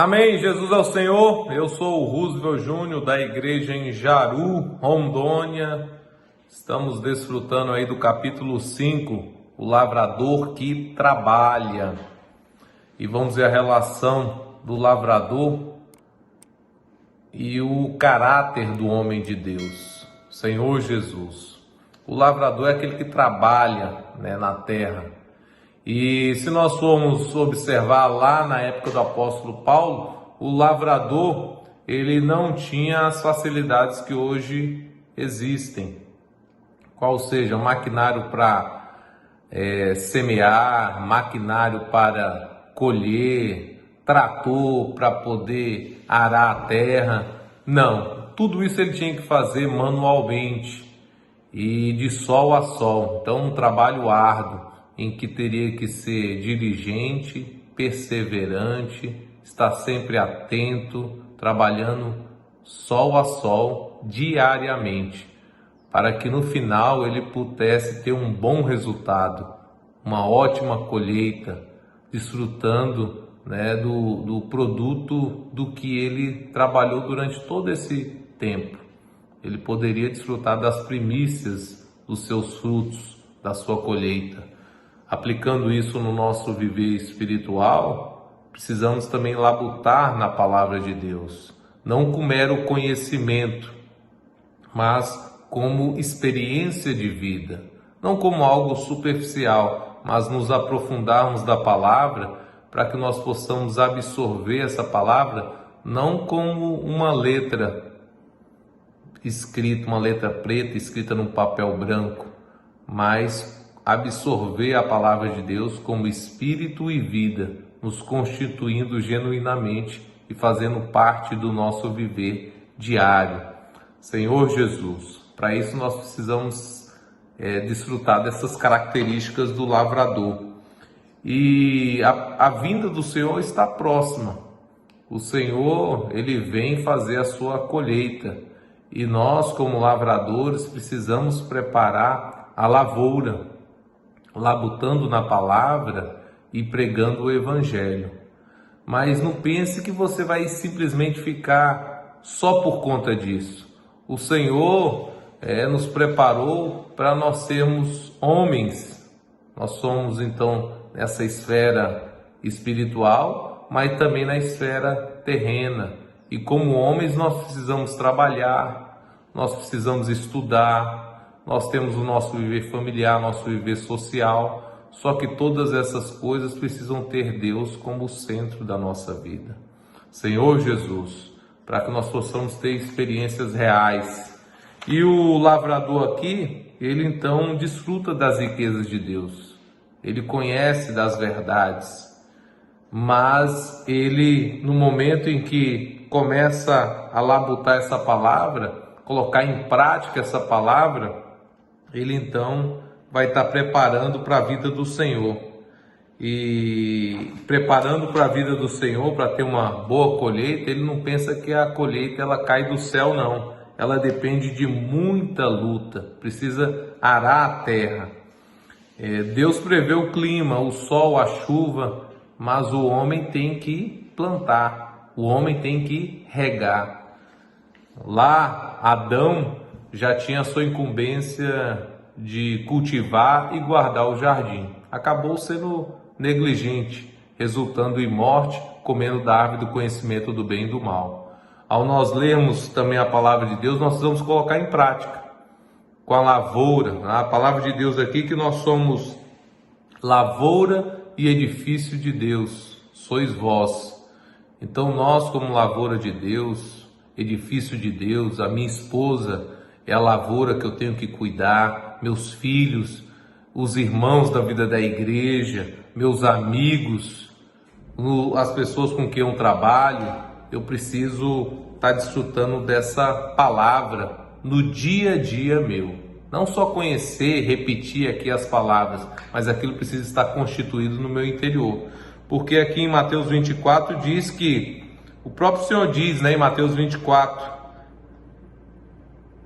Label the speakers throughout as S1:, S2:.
S1: Amém, Jesus é o Senhor. Eu sou o Roosevelt Júnior da igreja em Jaru, Rondônia. Estamos desfrutando aí do capítulo 5, o lavrador que trabalha. E vamos ver a relação do lavrador e o caráter do homem de Deus, Senhor Jesus. O lavrador é aquele que trabalha, na terra. E se nós formos observar lá na época do apóstolo Paulo, o lavrador, ele não tinha as facilidades que hoje existem. Qual seja, maquinário para semear, maquinário para colher, trator para poder arar a terra. Não, tudo isso ele tinha que fazer manualmente e de sol a sol. Então, um trabalho árduo, em que teria que ser diligente, perseverante, estar sempre atento, trabalhando sol a sol, diariamente, para que no final ele pudesse ter um bom resultado, uma ótima colheita, desfrutando do produto do que ele trabalhou durante todo esse tempo. Ele poderia desfrutar das primícias dos seus frutos, da sua colheita. Aplicando isso no nosso viver espiritual, precisamos também labutar na palavra de Deus, não com mero conhecimento, mas como experiência de vida, não como algo superficial, mas nos aprofundarmos da palavra para que nós possamos absorver essa palavra não como uma letra escrita, uma letra preta escrita num papel branco, mas absorver a palavra de Deus como espírito e vida, nos constituindo genuinamente e fazendo parte do nosso viver diário. Senhor Jesus, para isso nós precisamos desfrutar dessas características do lavrador. E a vinda do Senhor está próxima. O Senhor, ele vem fazer a sua colheita. E nós, como lavradores, precisamos preparar a lavoura, labutando na palavra e pregando o evangelho. Mas não pense que você vai simplesmente ficar só por conta disso. O Senhor nos preparou para nós sermos homens. Nós somos então nessa esfera espiritual, mas também na esfera terrena. E como homens nós precisamos trabalhar, nós precisamos estudar, nós temos o nosso viver familiar, nosso viver social, só que todas essas coisas precisam ter Deus como o centro da nossa vida. Senhor Jesus, para que nós possamos ter experiências reais. E o lavrador aqui, ele então desfruta das riquezas de Deus, ele conhece das verdades, mas ele, no momento em que começa a labutar essa palavra, colocar em prática essa palavra, ele então vai estar preparando para a vida do Senhor. E preparando para a vida do Senhor, para ter uma boa colheita, ele não pensa que a colheita ela cai do céu, não. Ela depende de muita luta, precisa arar a terra. Deus prevê o clima, o sol, a chuva, mas o homem tem que plantar, o homem tem que regar. Lá, Adão já tinha a sua incumbência de cultivar e guardar o jardim. Acabou sendo negligente, resultando em morte, comendo da árvore do conhecimento do bem e do mal. Ao nós lermos também a palavra de Deus, nós precisamos colocar em prática. Com a lavoura, a palavra de Deus aqui que nós somos lavoura e edifício de Deus, sois vós. Então nós, como lavoura de Deus, edifício de Deus, a minha esposa é a lavoura que eu tenho que cuidar, meus filhos, os irmãos da vida da igreja, meus amigos, as pessoas com quem eu trabalho, eu preciso estar desfrutando dessa palavra no dia a dia meu. Não só conhecer, repetir aqui as palavras, mas aquilo precisa estar constituído no meu interior. Porque aqui em Mateus 24 diz que, o próprio Senhor diz, em Mateus 24,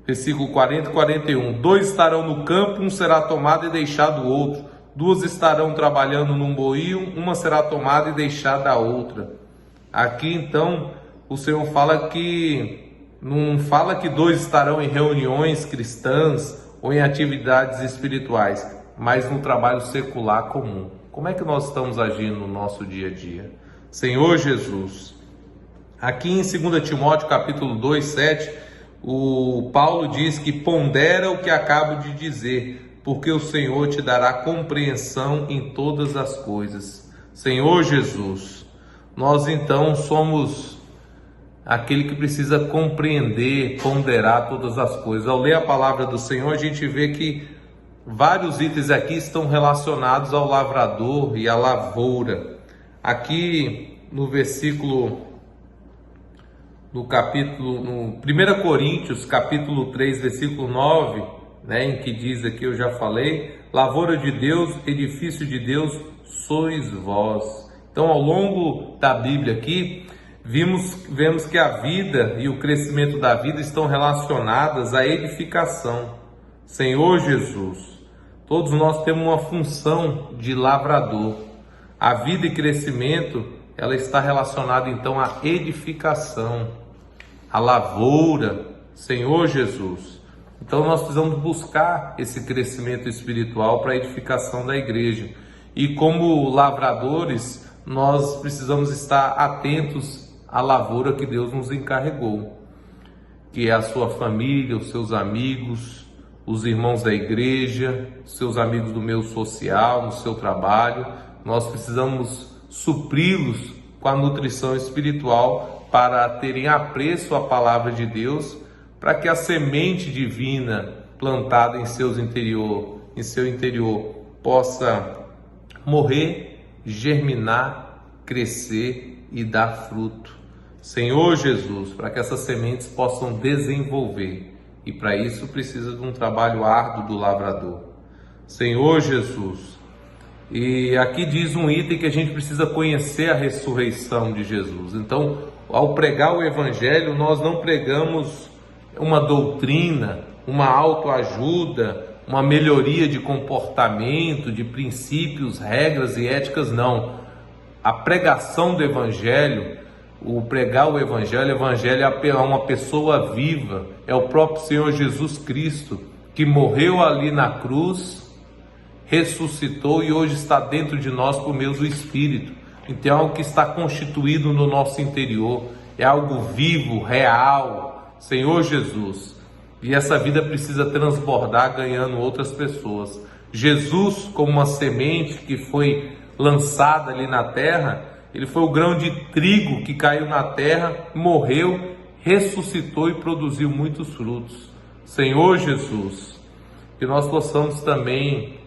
S1: versículo 40 e 41, 2 estarão no campo, um será tomado e deixado o outro. 2 estarão trabalhando num moinho, uma será tomada e deixada a outra. Aqui então o Senhor fala que não fala que dois estarão em reuniões cristãs ou em atividades espirituais, mas no trabalho secular comum. Como é que nós estamos agindo no nosso dia a dia? Senhor Jesus, aqui em 2 Timóteo capítulo 2, 7, o Paulo diz que pondera o que acabo de dizer, porque o Senhor te dará compreensão em todas as coisas. Senhor Jesus, nós então somos aquele que precisa compreender, ponderar todas as coisas. Ao ler a palavra do Senhor, a gente vê que vários itens aqui estão relacionados ao lavrador e à lavoura. Aqui no no 1 Coríntios, capítulo 3, versículo 9, em que diz aqui, eu já falei, lavoura de Deus, edifício de Deus, sois vós. Então, ao longo da Bíblia aqui, vemos que a vida e o crescimento da vida estão relacionadas à edificação. Senhor Jesus, todos nós temos uma função de lavrador. A vida e crescimento, ela está relacionada então à edificação, à lavoura. Senhor Jesus, então nós precisamos buscar esse crescimento espiritual para a edificação da igreja. E como lavradores, nós precisamos estar atentos à lavoura que Deus nos encarregou, que é a sua família, os seus amigos, os irmãos da igreja, seus amigos do meio social, no seu trabalho. Nós precisamos supri-los com a nutrição espiritual para terem apreço à palavra de Deus, para que a semente divina plantada em seu interior possa morrer, germinar, crescer e dar fruto. Senhor Jesus, para que essas sementes possam desenvolver, e para isso precisa de um trabalho árduo do lavrador. Senhor Jesus, e aqui diz um item que a gente precisa conhecer a ressurreição de Jesus. Então, ao pregar o Evangelho, nós não pregamos uma doutrina, uma autoajuda, uma melhoria de comportamento, de princípios, regras e éticas, não. A pregação do Evangelho, o pregar o Evangelho é uma pessoa viva, é o próprio Senhor Jesus Cristo, que morreu ali na cruz, ressuscitou e hoje está dentro de nós por meio do Espírito. Então é algo que está constituído no nosso interior, é algo vivo, real, Senhor Jesus. E essa vida precisa transbordar ganhando outras pessoas. Jesus, como uma semente que foi lançada ali na terra, ele foi o grão de trigo que caiu na terra, morreu, ressuscitou e produziu muitos frutos. Senhor Jesus, que nós possamos também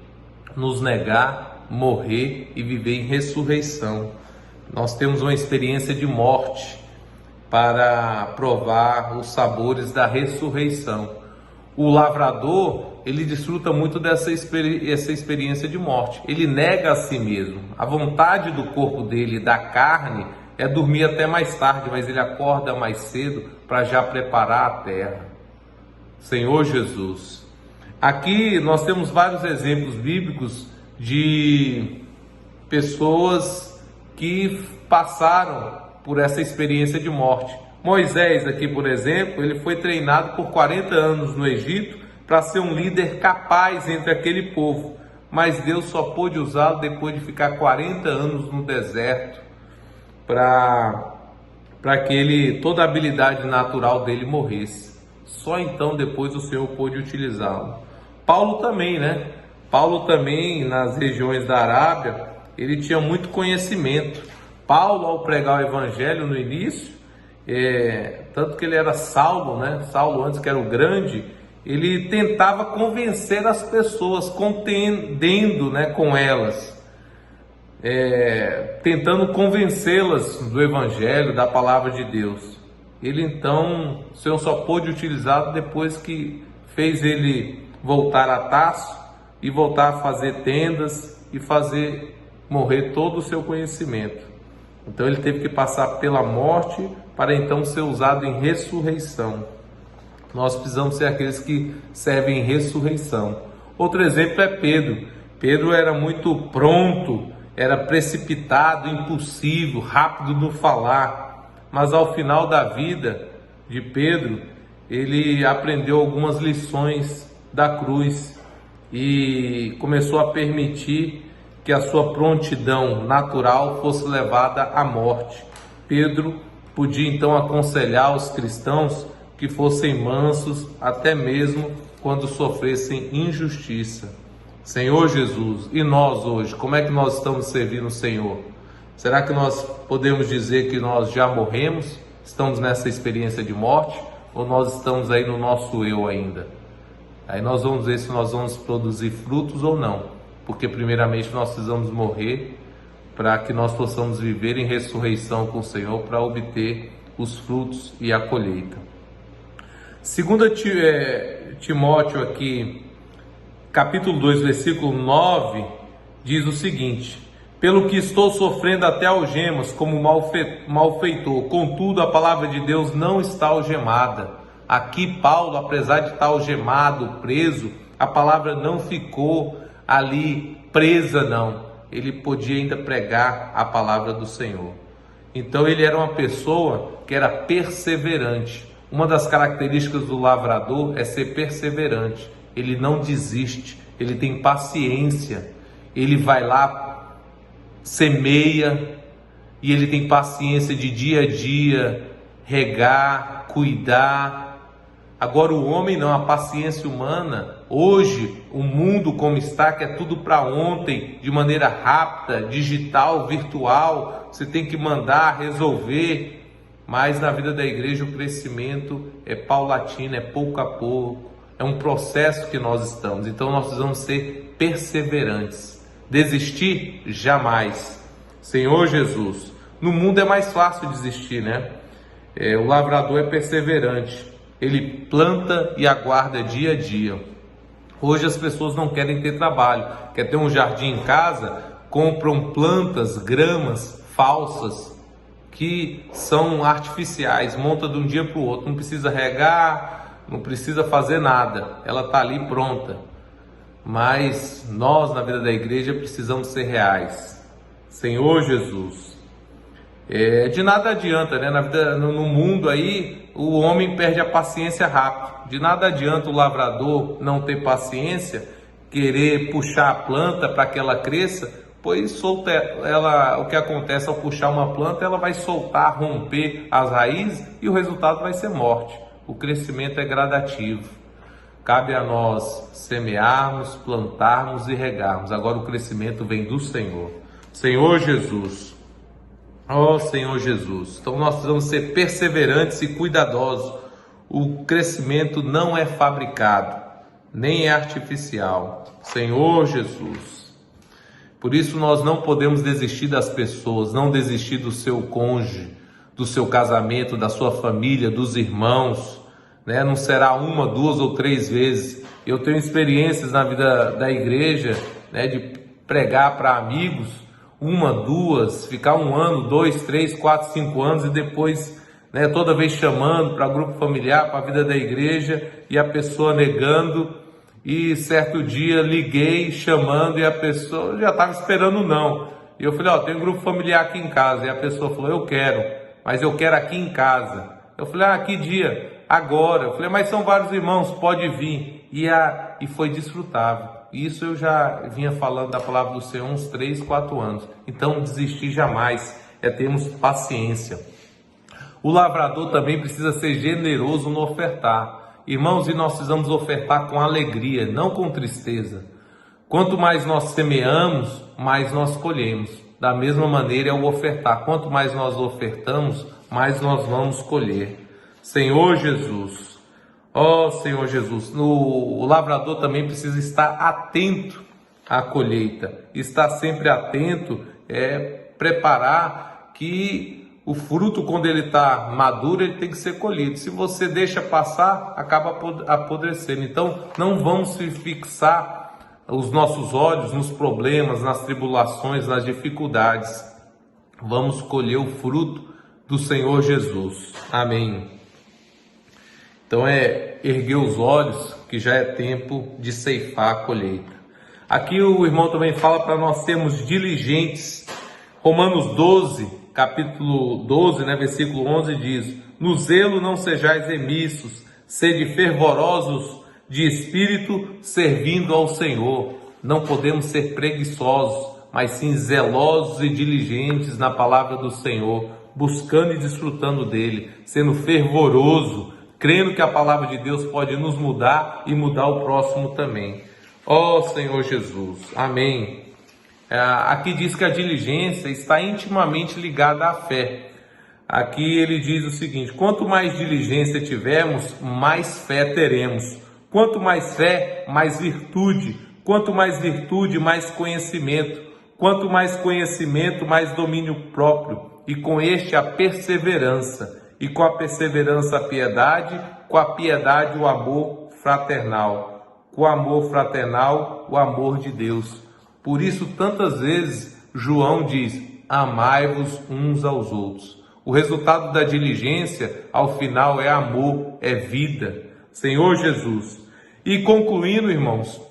S1: nos negar, morrer e viver em ressurreição. Nós temos uma experiência de morte para provar os sabores da ressurreição. O lavrador, ele desfruta muito essa experiência de morte. Ele nega a si mesmo. A vontade do corpo dele, da carne, é dormir até mais tarde, mas ele acorda mais cedo para já preparar a terra. Senhor Jesus, aqui nós temos vários exemplos bíblicos de pessoas que passaram por essa experiência de morte. Moisés aqui, por exemplo, ele foi treinado por 40 anos no Egito para ser um líder capaz entre aquele povo, mas Deus só pôde usá-lo depois de ficar 40 anos no deserto, para que toda a habilidade natural dele morresse. Só então depois o Senhor pôde utilizá-lo. Paulo também, Paulo também, nas regiões da Arábia, ele tinha muito conhecimento. Paulo, ao pregar o Evangelho no início, tanto que ele era Saulo, Saulo antes que era o grande, ele tentava convencer as pessoas, contendendo com elas, tentando convencê-las do Evangelho, da palavra de Deus. Ele então, o Senhor só pôde utilizá-lo depois que fez ele voltar a Tarso e voltar a fazer tendas e fazer morrer todo o seu conhecimento. Então ele teve que passar pela morte para então ser usado em ressurreição. Nós precisamos ser aqueles que servem em ressurreição. Outro exemplo é Pedro. Pedro era muito pronto era precipitado, impulsivo, rápido no falar, mas ao final da vida de Pedro, ele aprendeu algumas lições da cruz e começou a permitir que a sua prontidão natural fosse levada à morte. Pedro podia então aconselhar os cristãos que fossem mansos até mesmo quando sofressem injustiça. Senhor Jesus, e nós hoje, como é que nós estamos servindo o Senhor? Será que nós podemos dizer que nós já morremos? Estamos nessa experiência de morte? Ou nós estamos aí no nosso eu ainda? Aí nós vamos ver se nós vamos produzir frutos ou não. Porque primeiramente nós precisamos morrer para que nós possamos viver em ressurreição com o Senhor para obter os frutos e a colheita. 2 Timóteo aqui, capítulo 2, versículo 9, diz o seguinte: pelo que estou sofrendo até algemas como malfeitor, contudo a palavra de Deus não está algemada. Aqui Paulo, apesar de estar algemado, preso, a palavra não ficou ali presa, não. Ele podia ainda pregar a palavra do Senhor. Então ele era uma pessoa que era perseverante. Uma das características do lavrador é ser perseverante. Ele não desiste, ele tem paciência. Ele vai lá, semeia, e ele tem paciência de dia a dia, regar, cuidar. Agora o homem não, a paciência humana, hoje o mundo como está, que é tudo para ontem, de maneira rápida, digital, virtual, você tem que mandar, resolver, mas na vida da igreja o crescimento é paulatino, é pouco a pouco, é um processo que nós estamos, então nós precisamos ser perseverantes, desistir jamais. Senhor Jesus, no mundo é mais fácil desistir, né? O lavrador é perseverante. Ele planta e aguarda dia a dia. Hoje as pessoas não querem ter trabalho, quer ter um jardim em casa, compram plantas, gramas falsas que são artificiais, monta de um dia para o outro, não precisa regar, não precisa fazer nada, ela está ali pronta. Mas nós na vida da igreja precisamos ser reais. Senhor Jesus, de nada adianta, né? No mundo aí, o homem perde a paciência rápido. De nada adianta o lavrador não ter paciência, querer puxar a planta para que ela cresça, pois o que acontece ao puxar uma planta, ela vai soltar, romper as raízes e o resultado vai ser morte. O crescimento é gradativo. Cabe a nós semearmos, plantarmos e regarmos. Agora o crescimento vem do Senhor. Senhor Jesus, ó Senhor Jesus, então nós precisamos ser perseverantes e cuidadosos. O crescimento não é fabricado, nem é artificial. Senhor Jesus, por isso nós não podemos desistir das pessoas, não desistir do seu cônjuge, do seu casamento, da sua família, dos irmãos, né? Não será uma, duas ou três vezes. Eu tenho experiências na vida da igreja, né, de pregar para amigos, uma, duas, ficar um ano, 2, 3, 4, 5 anos e depois, né, toda vez chamando para grupo familiar, para a vida da igreja e a pessoa negando. E certo dia liguei chamando e a pessoa já estava esperando não. E eu falei, tem um grupo familiar aqui em casa. E a pessoa falou, eu quero, mas eu quero aqui em casa. Eu falei, que dia? Agora. Eu falei, mas são vários irmãos, pode vir. E foi desfrutável. Isso eu já vinha falando da palavra do Senhor uns 3, 4 anos. Então desistir jamais, termos paciência. O lavrador também precisa ser generoso no ofertar. Irmãos, e nós precisamos ofertar com alegria, não com tristeza. Quanto mais nós semeamos, mais nós colhemos. Da mesma maneira é o ofertar. Quanto mais nós ofertamos, mais nós vamos colher. Senhor Jesus, ó Senhor Jesus, o lavrador também precisa estar atento à colheita. Estar sempre atento preparar que o fruto, quando ele está maduro, ele tem que ser colhido. Se você deixa passar, acaba apodrecendo. Então, não vamos fixar os nossos olhos nos problemas, nas tribulações, nas dificuldades. Vamos colher o fruto do Senhor Jesus. Amém. Então, erguer os olhos, que já é tempo de ceifar a colheita. Aqui o irmão também fala para nós sermos diligentes. Romanos 12, capítulo 12, versículo 11 diz: no zelo não sejais remissos, sede fervorosos de espírito, servindo ao Senhor. Não podemos ser preguiçosos, mas sim zelosos e diligentes na palavra do Senhor, buscando e desfrutando dele, sendo fervoroso, crendo que a palavra de Deus pode nos mudar e mudar o próximo também. Ó Senhor Jesus, amém. Aqui diz que a diligência está intimamente ligada à fé. Aqui ele diz o seguinte: quanto mais diligência tivermos, mais fé teremos. Quanto mais fé, mais virtude. Quanto mais virtude, mais conhecimento. Quanto mais conhecimento, mais domínio próprio. E com este a perseverança. E com a perseverança a piedade. Com a piedade o amor fraternal. Com o amor fraternal, o amor de Deus. Por isso, tantas vezes, João diz: amai-vos uns aos outros. O resultado da diligência, ao final, é amor, é vida. Senhor Jesus. E concluindo, irmãos,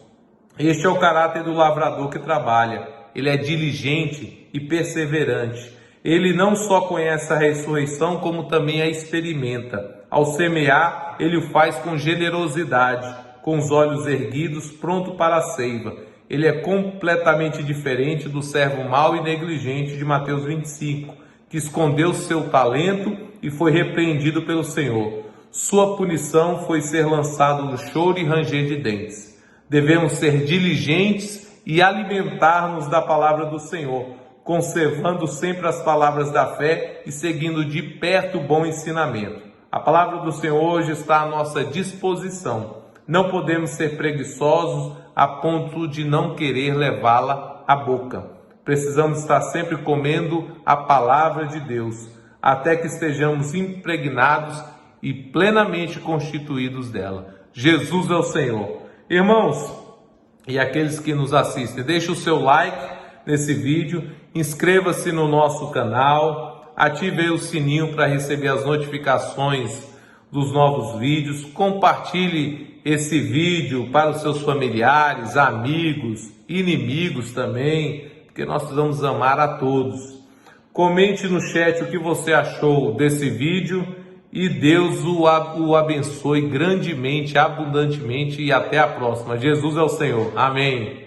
S1: este é o caráter do lavrador que trabalha. Ele é diligente e perseverante. Ele não só conhece a ressurreição, como também a experimenta. Ao semear, ele o faz com generosidade, com os olhos erguidos, pronto para a seiva. Ele é completamente diferente do servo mau e negligente de Mateus 25, que escondeu seu talento e foi repreendido pelo Senhor. Sua punição foi ser lançado no choro e ranger de dentes. Devemos ser diligentes e alimentar-nos da palavra do Senhor, conservando sempre as palavras da fé e seguindo de perto o bom ensinamento. A palavra do Senhor hoje está à nossa disposição. Não podemos ser preguiçosos a ponto de não querer levá-la à boca. Precisamos estar sempre comendo a palavra de Deus, até que estejamos impregnados e plenamente constituídos dela. Jesus é o Senhor. Irmãos, e aqueles que nos assistem, deixe o seu like nesse vídeo, inscreva-se no nosso canal, ative aí o sininho para receber as notificações dos novos vídeos, compartilhe esse vídeo para os seus familiares, amigos, inimigos também, porque nós precisamos amar a todos. Comente no chat o que você achou desse vídeo e Deus o abençoe grandemente, abundantemente e até a próxima. Jesus é o Senhor. Amém.